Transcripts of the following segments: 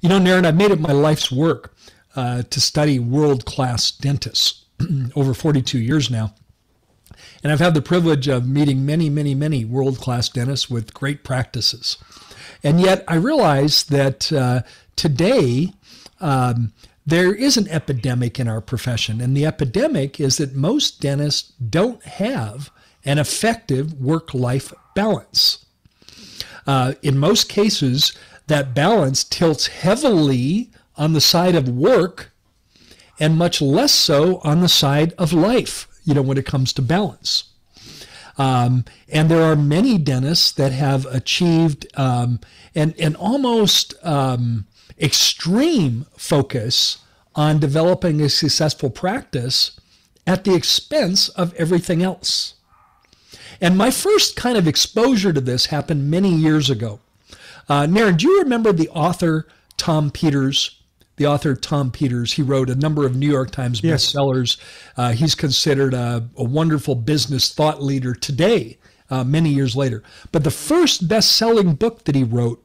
You know, Naren, I've made it my life's work to study world-class dentists over 42 years now. And I've had the privilege of meeting many, many, many world-class dentists with great practices. And yet I realize that today there is an epidemic in our profession. And the epidemic is that most dentists don't have an effective work-life balance. In most cases, that balance tilts heavily on the side of work and much less so on the side of life, you know, when it comes to balance. And there are many dentists that have achieved an almost extreme focus on developing a successful practice at the expense of everything else. And my first kind of exposure to this happened many years ago. Naren, do you remember the author Tom Peters? The author Tom Peters, he wrote a number of New York Times bestsellers. He's considered a wonderful business thought leader today, many years later. But the first best-selling book that he wrote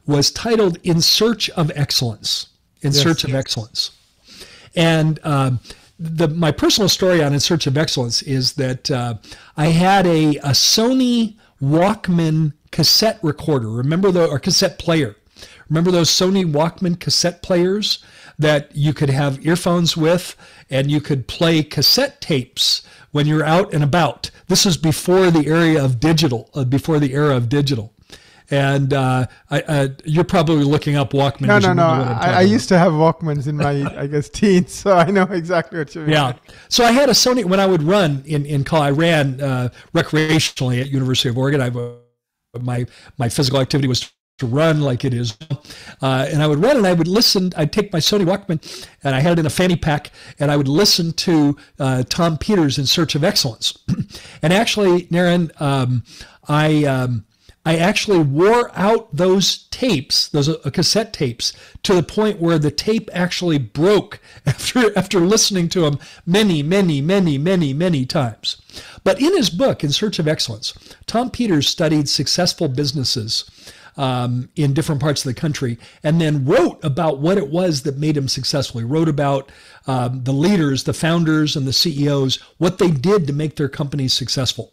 was titled In Search of Excellence. In Search of Excellence. And my personal story on In Search of Excellence is that I had a Sony Walkman cassette recorder. Or cassette player. Remember those Sony Walkman cassette players that you could have earphones with and you could play cassette tapes when you're out and about? This is before the era of digital, And you're probably looking up Walkman. No. I used to have Walkmans in my, I guess, teens, so I know exactly what you mean. Yeah. So I had a Sony, when I would run in college, I ran recreationally at University of Oregon. My physical activity was to run like it is. And I would run and I would listen. I'd take my Sony Walkman and I had it in a fanny pack and I would listen to Tom Peters' In Search of Excellence. And actually, Naren, I actually wore out those tapes, those cassette tapes, to the point where the tape actually broke after listening to them many times. But in his book, In Search of Excellence, Tom Peters studied successful businesses in different parts of the country, and then wrote about what it was that made him successful. He wrote about the leaders, the founders, and the CEOs, what they did to make their companies successful.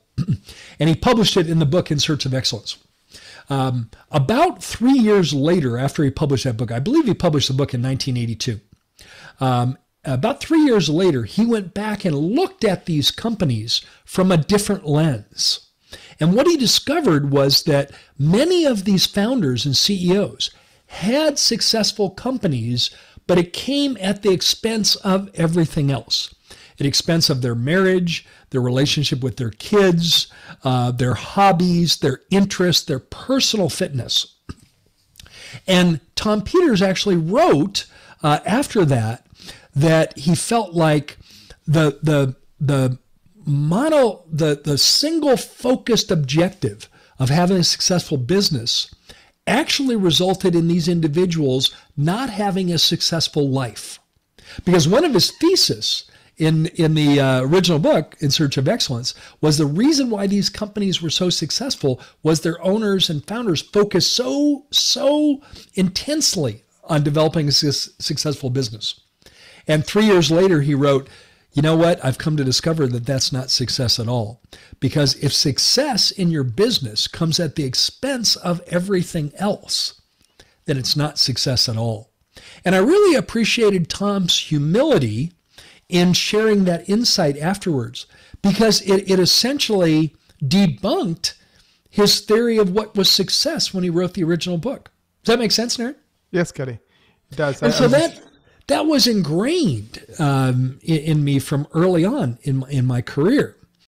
And he published it in the book In Search of Excellence. About 3 years later, after he published that book, I believe he published the book in 1982. About 3 years later, he went back and looked at these companies from a different lens. And what he discovered was that many of these founders and CEOs had successful companies, but it came at the expense of everything else. At the expense of their marriage, their relationship with their kids, their hobbies, their interests, their personal fitness. And Tom Peters actually wrote after that he felt like the single focused objective of having a successful business actually resulted in these individuals not having a successful life. Because one of his theses in the original book, In Search of Excellence, was the reason why these companies were so successful was their owners and founders focused so intensely on developing a successful business. And 3 years later, he wrote, you know what? I've come to discover that that's not success at all. Because if success in your business comes at the expense of everything else, then it's not success at all. And I really appreciated Tom's humility in sharing that insight afterwards, because it essentially debunked his theory of what was success when he wrote the original book. Does that make sense, Naren? Yes, Cuddy. It does. And so that was ingrained in me from early on in my career.